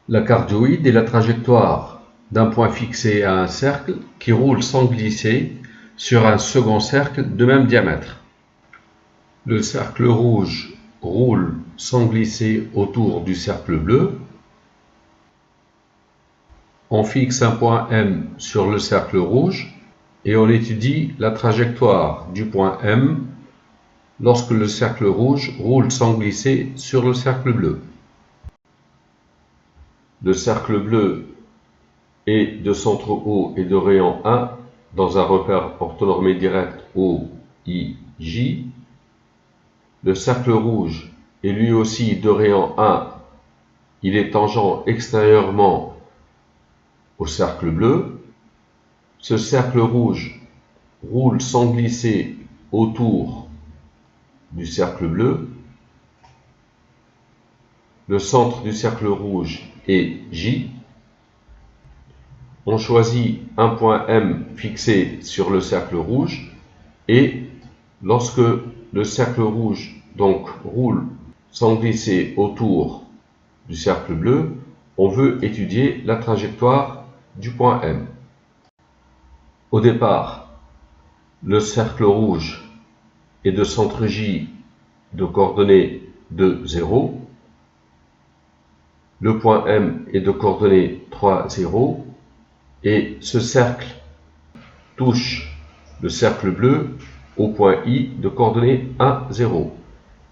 La cardioïde est la trajectoire d'un point fixé à un cercle qui roule sans glisser sur un second cercle de même diamètre. Le cercle rouge roule sans glisser autour du cercle bleu. On fixe un point M sur le cercle rouge et on étudie la trajectoire du point M lorsque le cercle rouge roule sans glisser sur le cercle bleu. Le cercle bleu est de centre O et de rayon 1 dans un repère orthonormé direct O, I, J. Le cercle rouge est lui aussi de rayon 1, il est tangent extérieurement au cercle bleu. Ce cercle rouge roule sans glisser autour du cercle bleu. Le centre du cercle rouge est J. On choisit un point M fixé sur le cercle rouge et lorsque le cercle rouge donc roule sans glisser autour du cercle bleu, on veut étudier la trajectoire du point M. Au départ, le cercle rouge est de centre J de coordonnées de 0. Le point M est de coordonnées 3, 0. Et ce cercle touche le cercle bleu au point I de coordonnées 1, 0.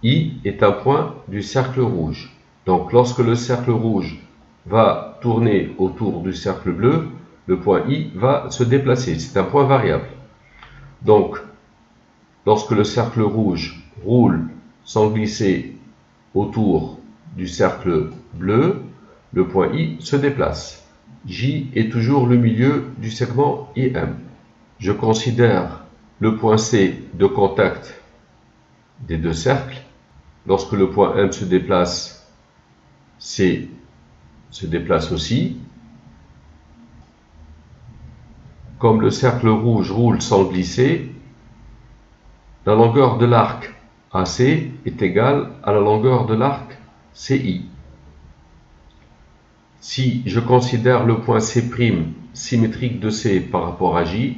I est un point du cercle rouge. Donc lorsque le cercle rouge va tourner autour du cercle bleu, le point I va se déplacer. C'est un point variable. Donc lorsque le cercle rouge roule sans glisser autour du cercle bleu, le point I se déplace. J est toujours le milieu du segment IM. Je considère le point C de contact des deux cercles. Lorsque le point M se déplace, C se déplace aussi. Comme le cercle rouge roule sans glisser, la longueur de l'arc AC est égale à la longueur de l'arc CI. Si je considère le point C' symétrique de C par rapport à J,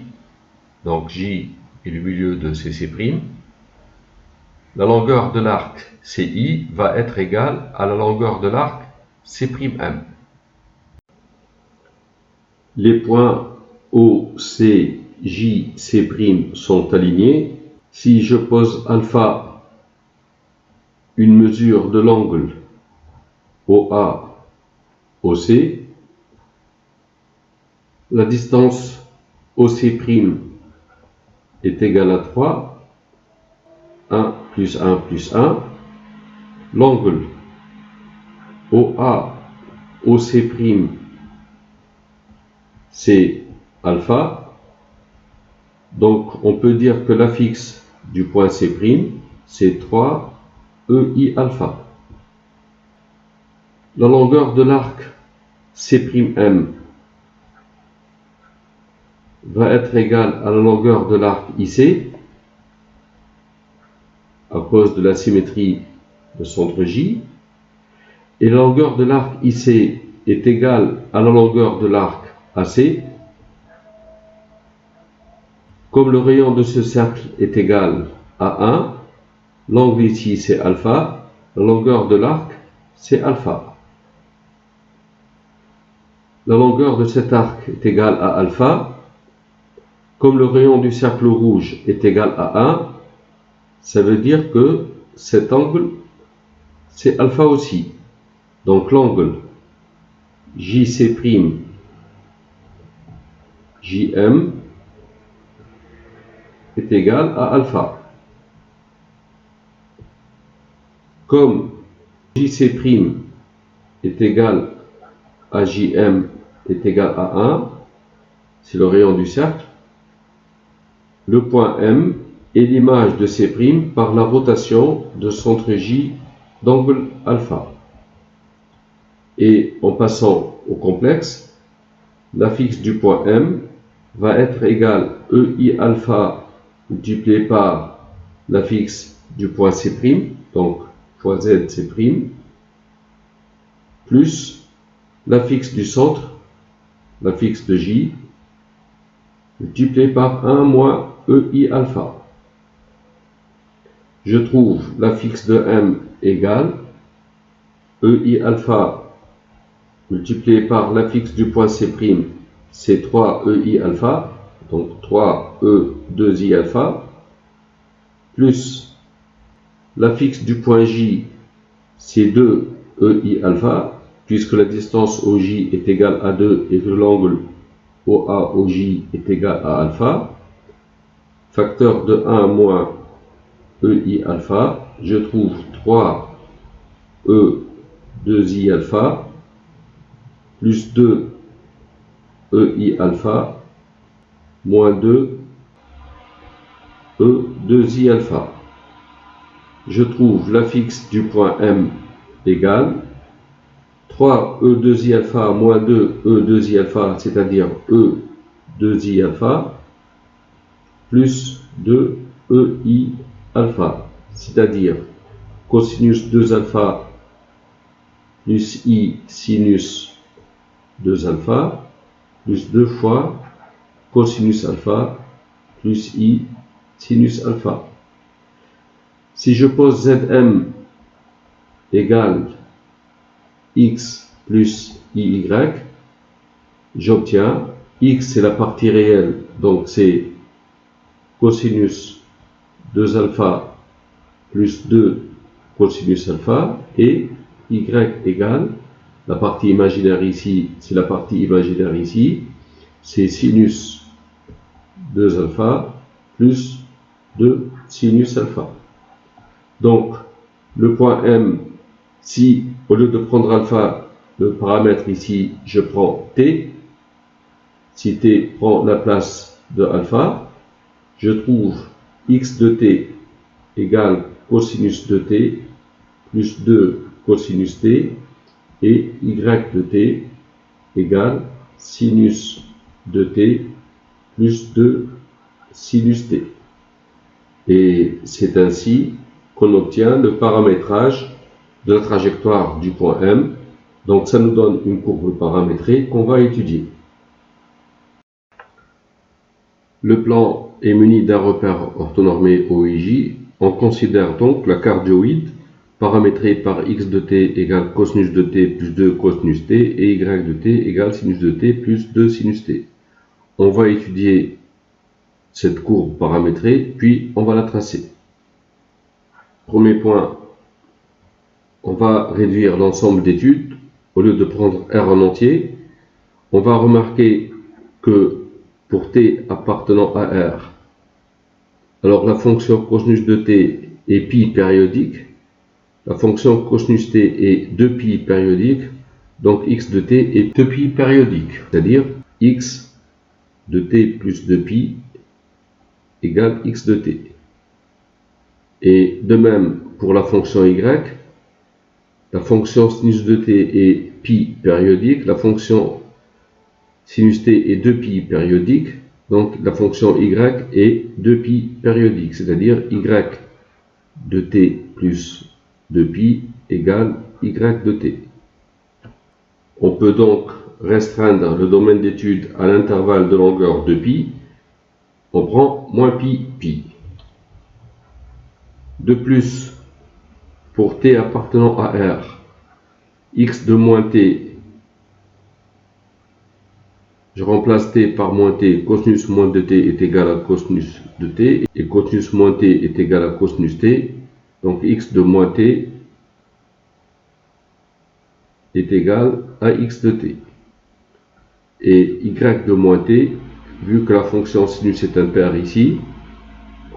donc J est le milieu de CC', la longueur de l'arc CI va être égale à la longueur de l'arc C'M. Les points O, C, J, C' sont alignés. Si je pose alpha une mesure de l'angle OA, OC, la distance OC' est égale à 3, 1 plus 1 plus 1. L'angle OA, OC', c'est alpha. Donc on peut dire que l'affixe du point C', c'est 3 EI alpha. La longueur de l'arc C'M va être égale à la longueur de l'arc IC à cause de la symétrie de centre J. Et la longueur de l'arc IC est égale à la longueur de l'arc AC. Comme le rayon de ce cercle est égal à 1, l'angle ici c'est alpha, la longueur de l'arc c'est alpha. La longueur de cet arc est égale à alpha. Comme le rayon du cercle rouge est égal à 1, ça veut dire que cet angle c'est alpha aussi. Donc l'angle JC', JM est égal à alpha. Comme JC' est égal à JM est égal à 1, c'est le rayon du cercle, le point M est l'image de C' par la rotation de centre J d'angle alpha. Et en passant au complexe, l'affixe du point M va être égal EI alpha multiplié par l'affixe du point C', donc fois Z C', plus l'affixe du centre, l'affixe de J, multiplié par 1 moins EI alpha. Je trouve l'affixe de M égale EI alpha multiplié par l'affixe du point C', c'est 3 EI alpha, donc 3 E2I alpha, plus l'affixe du point J, c'est 2 EI alpha, puisque la distance OJ est égale à 2 et que l'angle OA-OJ est égal à alpha, facteur de 1 moins EI alpha, je trouve 3 E2I alpha plus 2 EI alpha moins 2 E2I alpha. Je trouve l'affixe du point M égale 3 E2I alpha moins 2 E2I alpha, c'est-à-dire E2I alpha, plus 2 EI alpha, c'est-à-dire cosinus 2 alpha plus I sinus 2 alpha, plus 2 fois cosinus alpha plus I sinus alpha. Si je pose Zm égale x plus iy, j'obtiens x, c'est la partie réelle, donc c'est cosinus 2 alpha plus 2 cosinus alpha, et y égale, la partie imaginaire ici, c'est la partie imaginaire ici, c'est sinus 2 alpha plus 2 sinus alpha. Donc, le point M, si au lieu de prendre alpha, le paramètre ici, je prends t, si t prend la place de alpha, je trouve x de t égale cosinus de t plus 2 cosinus t et y de t égale sinus de t plus 2 sinus t. Et c'est ainsi qu'on obtient le paramétrage de la trajectoire du point M. Donc ça nous donne une courbe paramétrée qu'on va étudier. Le plan est muni d'un repère orthonormé OIJ. On considère donc la cardioïde paramétrée par x de t égale cosinus de t plus 2 cosinus t et y de t égale sinus de t plus 2 sinus t. On va étudier cette courbe paramétrée, puis on va la tracer. Premier point, on va réduire l'ensemble d'études. Au lieu de prendre R en entier, on va remarquer que pour t appartenant à R, alors la fonction cosinus de t est pi périodique, la fonction cosinus t est 2pi périodique, donc x de t est 2pi périodique, c'est-à-dire x de t plus 2pi égale x de t. Et de même pour la fonction y, la fonction sinus de t est pi périodique, la fonction sinus t est 2pi périodique, donc la fonction y est 2pi périodique, c'est-à-dire y de t plus 2pi égale y de t. On peut donc restreindre le domaine d'étude à l'intervalle de longueur de pi. On prend moins pi, pi. De plus, pour t appartenant à R, x de moins t, je remplace t par moins t, cosinus moins de t est égal à cosinus de t, et cosinus moins t est égal à cosinus t, donc x de moins t est égal à x de t. Et y de moins t, vu que la fonction sinus est impaire ici,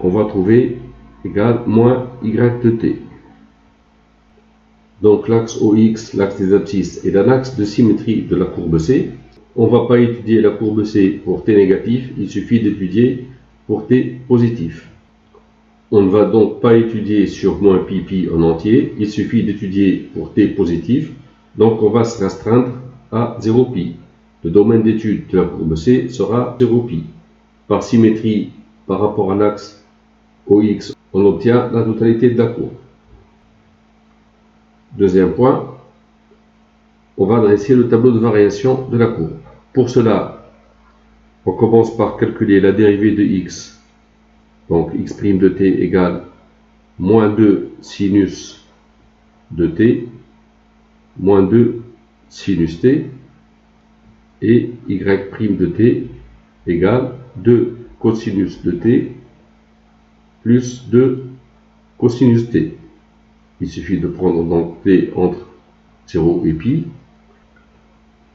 on va trouver égal moins y de t. Donc l'axe OX, l'axe des abscisses, est un axe de symétrie de la courbe C. On ne va pas étudier la courbe C pour t négatif, il suffit d'étudier pour t positif. On ne va donc pas étudier sur moins pi pi en entier, il suffit d'étudier pour t positif, donc on va se restreindre à 0 pi. Le domaine d'étude de la courbe C sera 0 pi. Par symétrie par rapport à l'axe OX, on obtient la totalité de la courbe. Deuxième point, on va dresser le tableau de variation de la courbe. Pour cela, on commence par calculer la dérivée de x. Donc x' de t égale moins 2 sinus de t, moins 2 sinus t, et y' de t égale 2 cosinus de t plus 2 cosinus t. Il suffit de prendre donc t entre 0 et pi.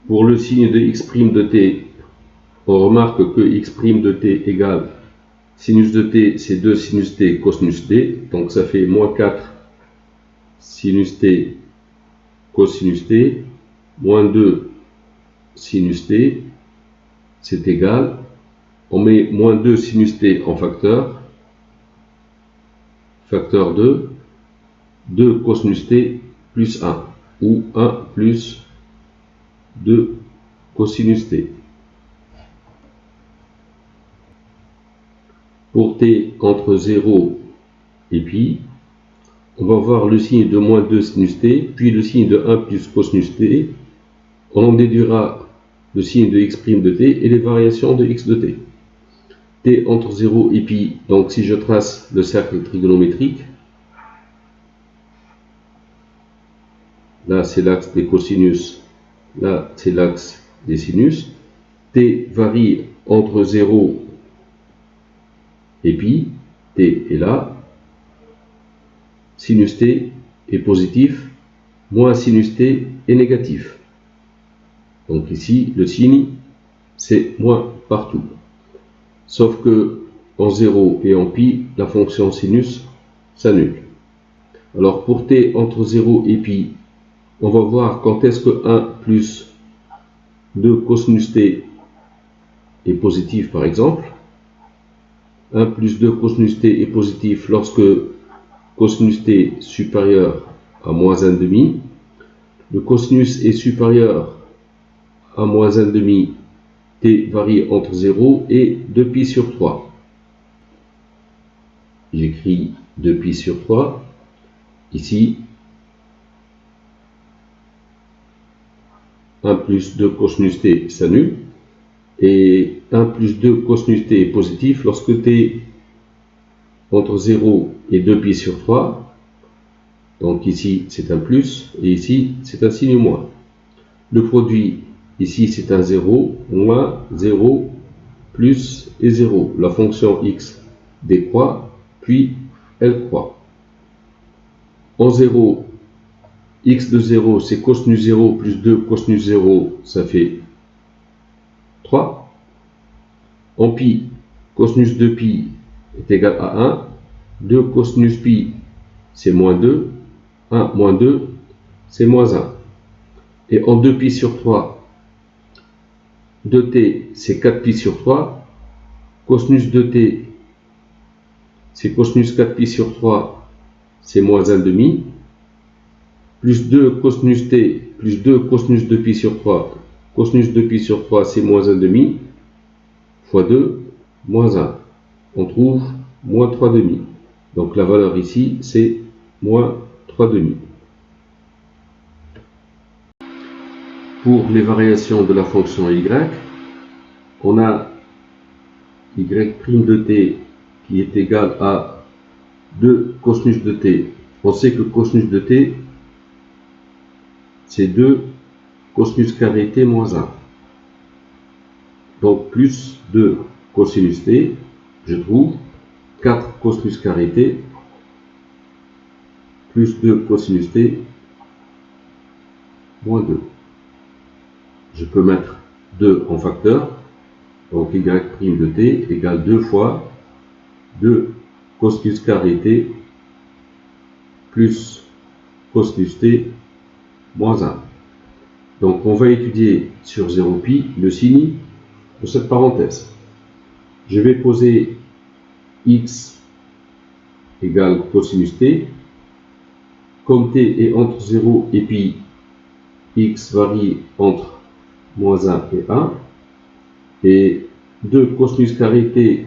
Pour le signe de x' de t, on remarque que x' de t égale sinus de t, c'est 2 sinus t cosinus t, donc ça fait moins 4 sinus t cosinus t, moins 2 sinus t, c'est égal, on met moins 2 sinus t en facteur, facteur 2, 2 cosinus t plus 1, ou 1 plus 2 cosinus t. Pour t entre 0 et pi, on va voir le signe de moins 2 sinus t, puis le signe de 1 plus cosinus t. On en déduira le signe de x' de t et les variations de x de t. T entre 0 et pi, donc si je trace le cercle trigonométrique, là c'est l'axe des cosinus, là c'est l'axe des sinus. T varie entre 0 et pi, t est là, sinus t est positif, moins sinus t est négatif. Donc ici, le signe, c'est moins partout. Sauf que en 0 et en pi, la fonction sinus s'annule. Alors pour t entre 0 et pi, on va voir quand est-ce que 1 plus 2 cosinus t est positif par exemple. 1 plus 2 cosinus t est positif lorsque cosinus t supérieur à moins 1,5. Le cosinus est supérieur à moins 1,5. T varie entre 0 et 2π sur 3. J'écris 2π sur 3. Ici, 1 plus 2 cosinus t s'annule. Et 1 plus 2 cosinus t est positif lorsque t entre 0 et 2π sur 3. Donc ici, c'est un plus, et ici, c'est un signe moins. Le produit, ici, c'est un 0, moins 0, plus et 0. La fonction x décroît, puis elle croît. En 0, x de 0, c'est cosinus 0 plus 2 cosinus 0, ça fait 3. En pi, cosinus de pi est égal à 1. 2 cosinus pi, c'est moins 2. 1 moins 2, c'est moins 1. Et en 2π sur 3, 2t, c'est 4π sur 3. Cosinus de t, c'est cosinus 4π sur 3, c'est moins 1,5. Plus 2 cosinus t, plus 2 cosinus de pi sur 3. Cosinus de pi sur 3, c'est moins 1,5. Fois 2, moins 1. On trouve moins 3,5. Donc la valeur ici, c'est moins 3,5. Pour les variations de la fonction y, on a y' de t qui est égal à 2 cosinus de t. On sait que cosinus de t, c'est 2 cosinus carré t moins 1. Donc plus 2 cosinus t, je trouve 4 cosinus carré t plus 2 cosinus t moins 2. Je peux mettre 2 en facteur, donc y' de t égale 2 fois 2 cosinus carré t plus cosinus t moins 1. Donc on va étudier sur 0π le signe de cette parenthèse. Je vais poser x égale cosinus t. Comme t est entre 0 et pi, x varie entre moins 1 et 1. Et 2 cosinus carré t,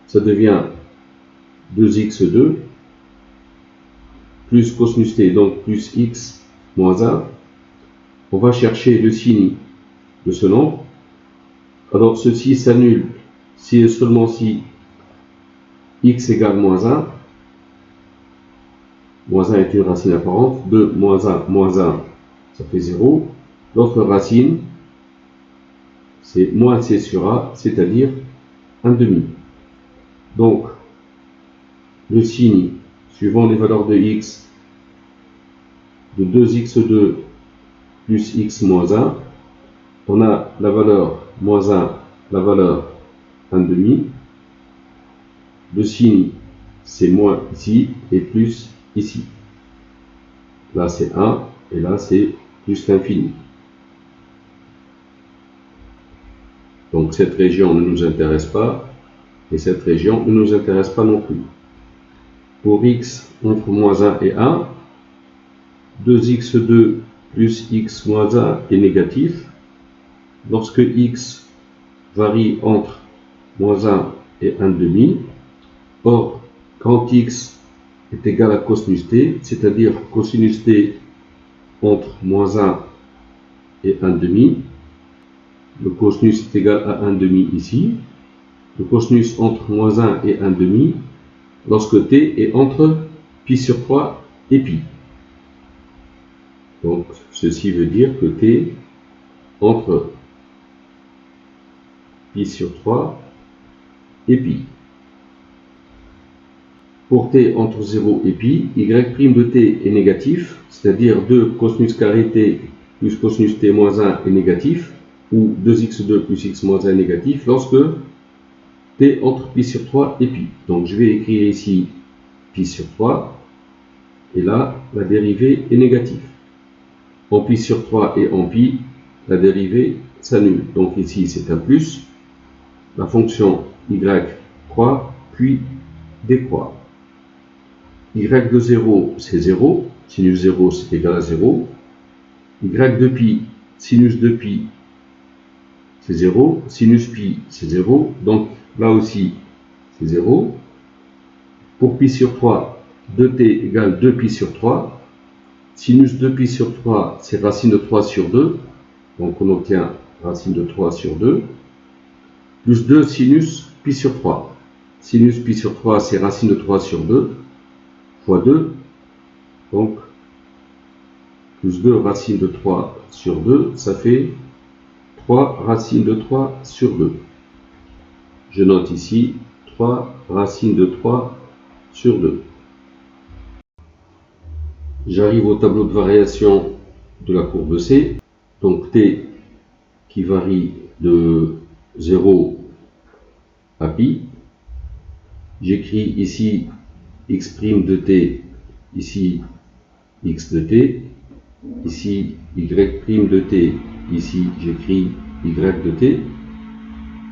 ça devient 2x2 plus cosinus t, donc plus x moins 1. on va chercher le signe de ce nombre. Alors ceci s'annule si et seulement si x égale moins 1. Moins 1 est une racine apparente. 2 moins 1, ça fait 0. L'autre racine, c'est moins c sur a, c'est-à-dire 1 demi. Donc, le signe, suivant les valeurs de x, de 2x2 plus x moins 1, on a la valeur moins 1, la valeur 1 demi. Le signe, c'est moins ici et plus ici. Là, c'est 1 et là, c'est plus l'infini. Donc, cette région ne nous intéresse pas et cette région ne nous intéresse pas non plus. Pour x entre moins 1 et 1, 2x2 plus x moins 1 est négatif. Lorsque x varie entre moins 1 et 1 demi, or, quand x est égal à cosinus t, c'est-à-dire cosinus t entre moins 1 et 1 demi, le cosinus est égal à 1 demi ici, le cosinus entre moins 1 et 1 demi, lorsque t est entre pi sur 3 et pi. Donc, ceci veut dire que t entre pi sur 3 et pi. Pour t entre 0 et pi, y' de t est négatif, c'est-à-dire 2 cosinus carré t plus cosinus t moins 1 est négatif, ou 2x2 plus x moins 1 est négatif, lorsque t entre pi sur 3 et pi. Donc je vais écrire ici pi sur 3, et là, la dérivée est négative. En pi sur 3 et en pi, la dérivée s'annule. Donc ici, c'est un plus. La fonction y croît, puis décroît. Y de 0, c'est 0. Sinus 0, c'est égal à 0. Y de pi, sinus de pi, c'est 0. Sinus pi, c'est 0. Donc là aussi, c'est 0. Pour pi sur 3, 2t égale 2pi sur 3. Sinus 2pi sur 3, c'est racine de 3 sur 2. Donc on obtient racine de 3 sur 2. Plus 2 sinus pi sur 3. Sinus pi sur 3, c'est racine de 3 sur 2. Fois 2. Donc, plus 2 racine de 3 sur 2, ça fait 3 racines de 3 sur 2. Je note ici 3 racines de 3 sur 2. J'arrive au tableau de variation de la courbe C. Donc t qui varie de 0 à pi. J'écris ici x' de t, ici x de t, ici y' de t, ici j'écris y de t.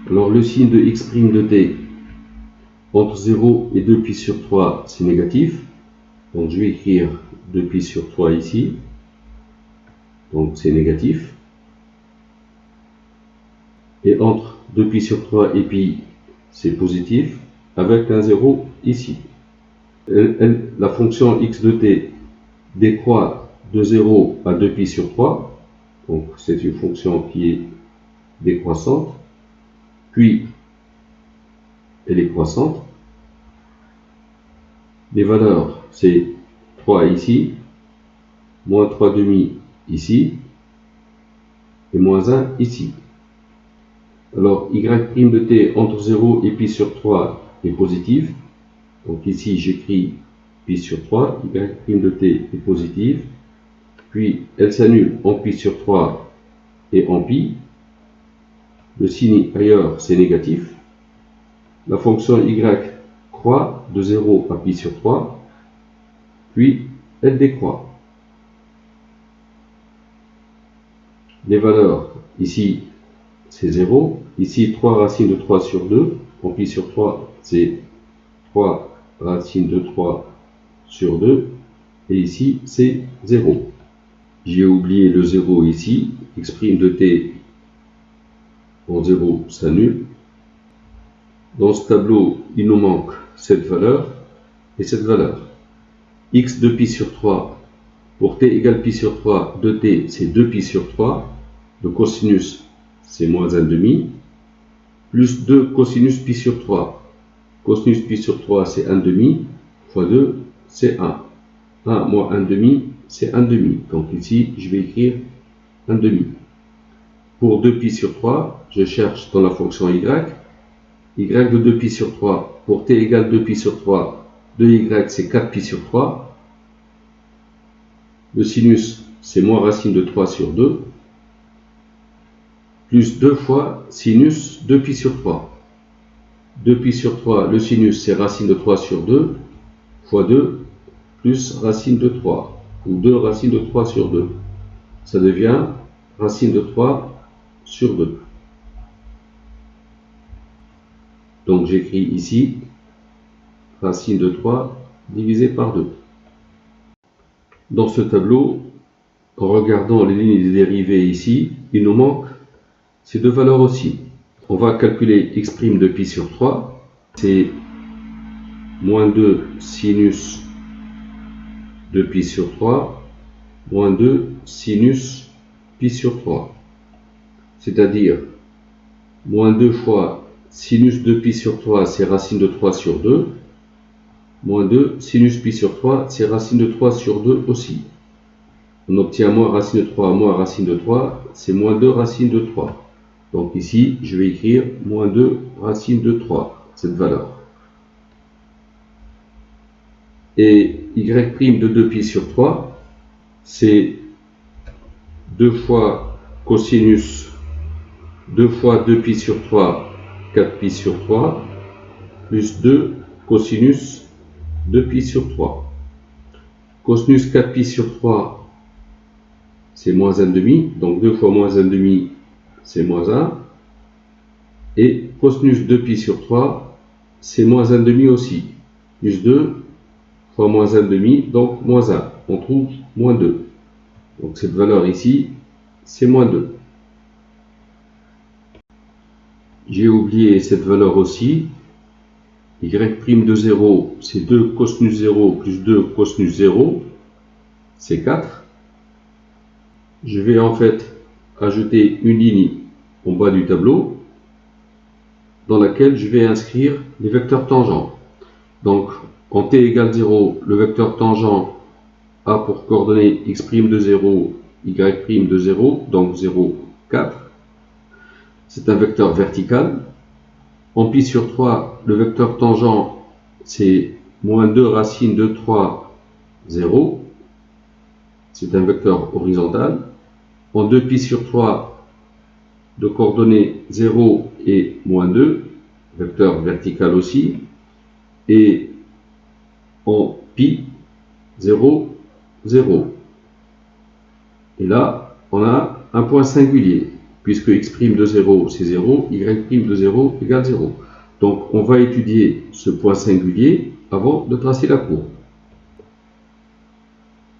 Alors le signe de x' de t entre 0 et 2pi sur 3, c'est négatif. Donc je vais écrire 2pi sur 3 ici. Donc c'est négatif. Et entre 2pi sur 3 et pi, c'est positif, avec un 0 ici. La fonction x de t décroît de 0 à 2pi sur 3. Donc c'est une fonction qui est décroissante. Puis elle est croissante. Les valeurs, c'est 3 ici, moins 3 demi ici, et moins 1 ici. Alors, y' de t entre 0 et pi sur 3 est positive. Donc ici, j'écris pi sur 3, y' de t est positive. Puis, elle s'annule en pi sur 3 et en pi. Le signe ailleurs, c'est négatif. La fonction y croît de 0 à pi sur 3, puis elle décroît. Les valeurs, ici, c'est 0. Ici, 3 racines de 3 sur 2. En pi sur 3, c'est 3 racines de 3 sur 2. Et ici, c'est 0. J'ai oublié le 0 ici. X' de t en 0 s'annule. Dans ce tableau, il nous manque cette valeur et cette valeur. X de pi sur 3, Pour t égale pi sur 3 de t, c'est 2 pi sur 3. Le cosinus, c'est moins 1,5. Plus 2 cosinus pi sur 3. Cosinus pi sur 3, c'est 1,5. Fois 2, c'est 1. 1 moins 1,5, c'est 1,5. Donc ici, je vais écrire 1,5. Pour 2 pi sur 3, je cherche dans la fonction y. Y de 2 pi sur 3. Pour t égale 2 pi sur 3, 2y, c'est 4 pi sur 3. Le sinus, c'est moins racine de 3 sur 2. Plus 2 fois sinus 2 pi sur 3. 2 pi sur 3, le sinus, c'est racine de 3 sur 2. Fois 2, plus racine de 3. Ou 2 racine de 3 sur 2. Ça devient racine de 3 sur 2. Donc j'écris ici racine de 3 divisé par 2. Dans ce tableau, en regardant les lignes des dérivées ici, il nous manque ces deux valeurs aussi. On va calculer x' de pi sur 3. C'est moins 2 sinus de pi sur 3, moins 2 sinus pi sur 3. C'est-à-dire, moins 2 fois sinus de pi sur 3, c'est racine de 3 sur 2. Moins 2 sinus pi sur 3, c'est racine de 3 sur 2 aussi. On obtient moins racine de 3 moins racine de 3, c'est moins 2 racine de 3. Donc ici, je vais écrire moins 2 racine de 3, cette valeur. Et y' de 2 pi sur 3, c'est 2 fois cosinus 2 fois 2 pi sur 3, 4 pi sur 3, plus 2 cosinus 2 pi sur 3. Cosinus 4 pi sur 3, c'est moins 1,5, donc 2 fois moins 1,5, c'est moins 1. Et cosinus 2 pi sur 3, c'est moins 1,5 aussi. Plus 2 fois moins 1,5, donc moins 1. On trouve moins 2. Donc cette valeur ici, c'est moins 2. J'ai oublié cette valeur aussi. Y' de 0, c'est 2 cosinus 0 plus 2 cosinus 0, c'est 4. Je vais en fait ajouter une ligne en bas du tableau dans laquelle je vais inscrire les vecteurs tangents. Donc, en t égale 0, le vecteur tangent a pour coordonnée x' de 0, y' de 0, donc 0, 4. C'est un vecteur vertical. En pi sur 3, le vecteur tangent, c'est moins 2 racine de 3, 0. C'est un vecteur horizontal. En 2 pi sur 3, de coordonnées 0 et moins 2, vecteur vertical aussi. Et en pi, 0, 0. Et là, on a un point singulier, puisque x' de 0, c'est 0, y' de 0 égale 0. Donc, on va étudier ce point singulier avant de tracer la courbe.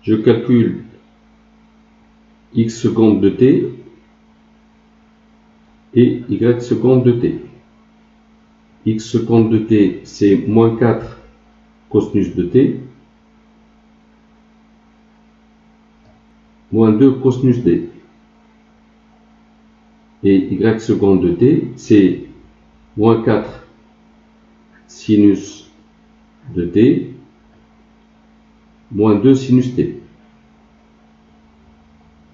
Je calcule x secondes de t et y secondes de t. X secondes de t, c'est moins 4 cosinus de t, moins 2 cosinus d. Et y seconde de t, c'est moins 4 sinus de t, moins 2 sinus t.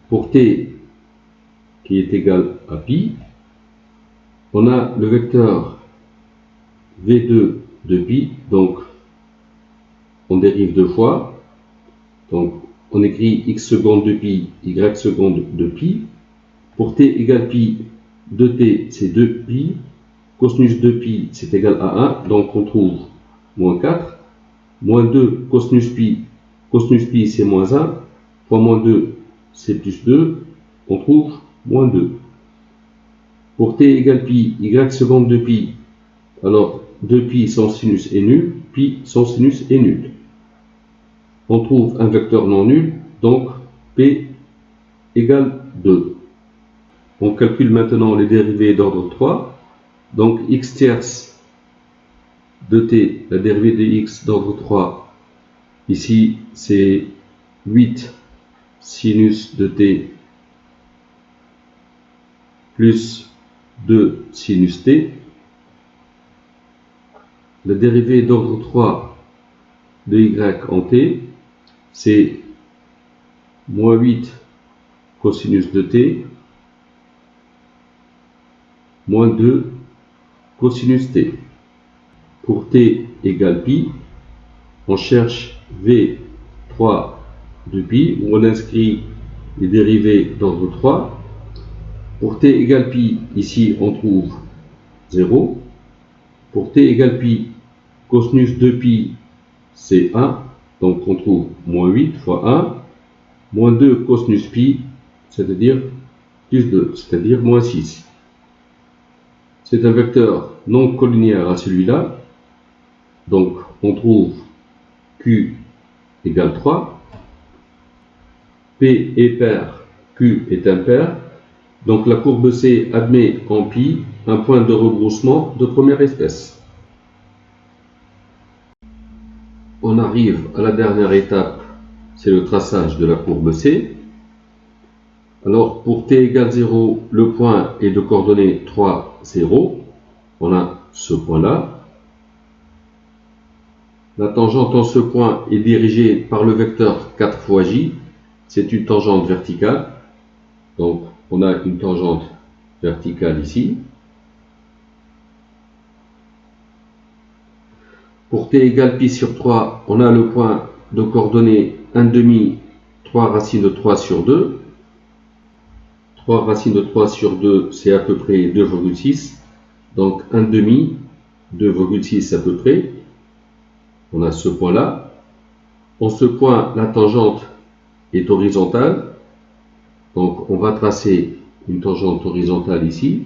Pour t qui est égal à pi, on a le vecteur v2 de pi, donc on dérive deux fois. Donc on écrit x seconde de pi, y seconde de pi. Pour t égale pi, 2t c'est 2 pi, cosinus de pi c'est égal à 1, donc on trouve moins 4, moins 2 cosinus pi c'est moins 1, fois moins 2 c'est plus 2, on trouve moins 2. Pour t égale pi, y seconde de pi, alors 2pi sans sinus est nul, pi sans sinus est nul. On trouve un vecteur non nul, donc p égale 2. On calcule maintenant les dérivées d'ordre 3. Donc x tierce de t, la dérivée de x d'ordre 3, ici c'est 8 sinus de t plus 2 sinus t. La dérivée d'ordre 3 de y en t, c'est moins 8 cosinus de t moins 2 cosinus t. Pour t égale pi, on cherche V3 de pi, où on inscrit les dérivées d'ordre 3. Pour t égale pi, ici on trouve 0. Pour t égale pi, cosinus de pi, c'est 1. Donc on trouve moins 8 fois 1, moins 2 cosinus pi, c'est-à-dire plus 2, c'est-à-dire moins 6. C'est un vecteur non collinéaire à celui-là. Donc on trouve Q égale 3. P est pair, Q est impair. Donc la courbe C admet en pi un point de rebroussement de première espèce. On arrive à la dernière étape, c'est le traçage de la courbe C. Alors pour t égale 0, le point est de coordonnées 3, 0. On a ce point-là. La tangente en ce point est dirigée par le vecteur 4 fois j. C'est une tangente verticale. Donc on a une tangente verticale ici. Pour t égale pi sur 3, on a le point de coordonnées 1,5, 3 racines de 3 sur 2. 3 racines de 3 sur 2, c'est à peu près 2,6. Donc 1,5, 2,6 à peu près. On a ce point-là. En ce point, la tangente est horizontale. Donc on va tracer une tangente horizontale ici.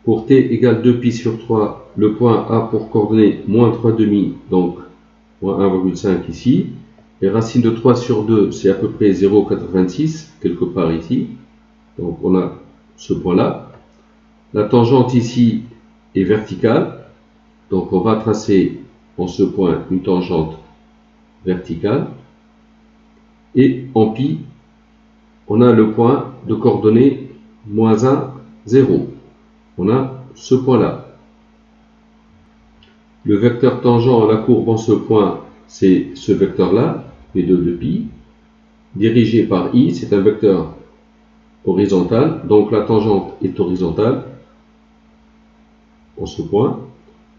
Pour t égale 2pi sur 3, le point a pour coordonnée moins 3,5, donc moins 1,5 ici. Et racine de 3 sur 2, c'est à peu près 0,86, quelque part ici. Donc on a ce point-là. La tangente ici est verticale. Donc on va tracer en ce point une tangente verticale. Et en pi, on a le point de coordonnées moins 1, 0. On a ce point-là. Le vecteur tangent à la courbe en ce point, c'est ce vecteur-là, P2 de pi, dirigé par I, c'est un vecteur horizontal, donc la tangente est horizontale en ce point.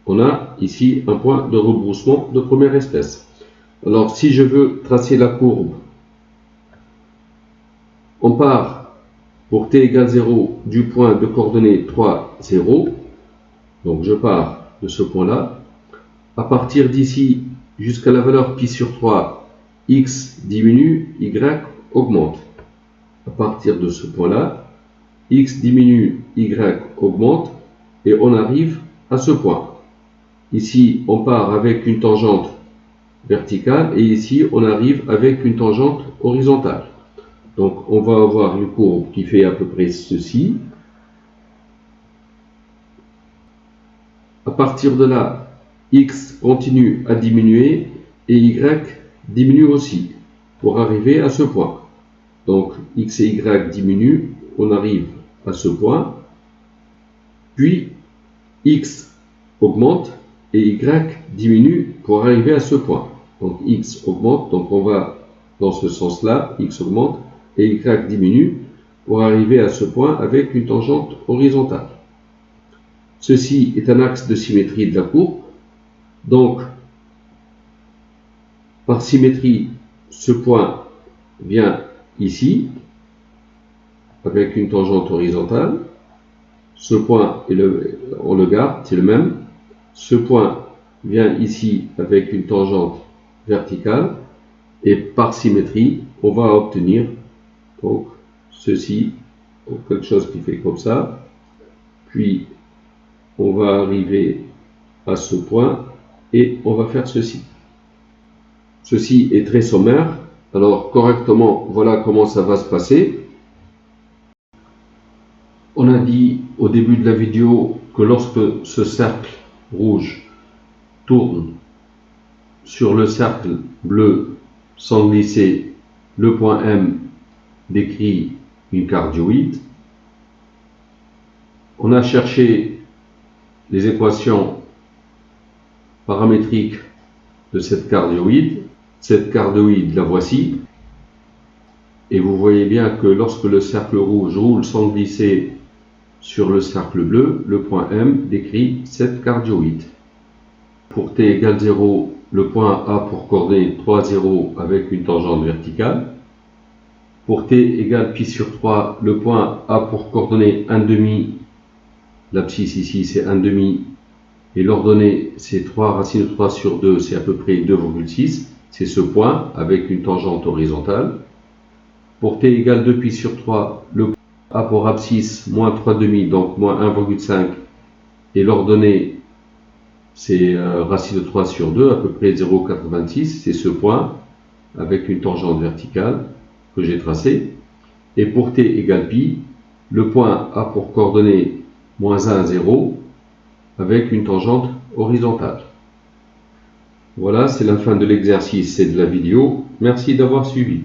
On a ici un point de rebroussement de première espèce. Alors si je veux tracer la courbe, on part pour t égale 0 du point de coordonnées 3, 0. Donc je pars de ce point-là. À partir d'ici jusqu'à la valeur pi sur 3, x diminue, y augmente. À partir de ce point-là, x diminue, y augmente, et on arrive à ce point. Ici, on part avec une tangente verticale, et ici, on arrive avec une tangente horizontale. Donc, on va avoir une courbe qui fait à peu près ceci. À partir de là, x continue à diminuer et y diminue aussi pour arriver à ce point. Donc x et y diminuent, on arrive à ce point. Puis x augmente et y diminue pour arriver à ce point. Donc x augmente, donc on va dans ce sens-là, x augmente et y diminue pour arriver à ce point avec une tangente horizontale. Ceci est un axe de symétrie de la courbe. Donc, par symétrie, ce point vient ici, avec une tangente horizontale. Ce point, on le garde, c'est le même. Ce point vient ici avec une tangente verticale. Et par symétrie, on va obtenir donc, ceci, donc quelque chose qui fait comme ça. Puis, on va arriver à ce point et on va faire ceci. Ceci est très sommaire. Alors correctement, voilà comment ça va se passer. On a dit au début de la vidéo que lorsque ce cercle rouge tourne sur le cercle bleu sans glisser, le point M décrit une cardioïde. On a cherché les équations paramétriques de cette cardioïde. Cette cardioïde, la voici. Et vous voyez bien que lorsque le cercle rouge roule sans glisser sur le cercle bleu, le point M décrit cette cardioïde. Pour t égale 0, le point A pour coordonnée 3, 0 avec une tangente verticale. Pour t égale pi sur 3, le point A pour coordonnée 1,5, l'abscisse ici c'est 1,5, et l'ordonnée c'est 3 racine de 3 sur 2, c'est à peu près 2,6, c'est ce point avec une tangente horizontale. Pour t égale 2 pi sur 3, le point A pour abscisse moins 3,5, donc moins 1,5, et l'ordonnée c'est racine de 3 sur 2, à peu près 0,86, c'est ce point avec une tangente verticale que j'ai tracé. Et pour t égale pi, le point A pour coordonnée moins 1, 0, avec une tangente horizontale. Voilà, c'est la fin de l'exercice et de la vidéo. Merci d'avoir suivi.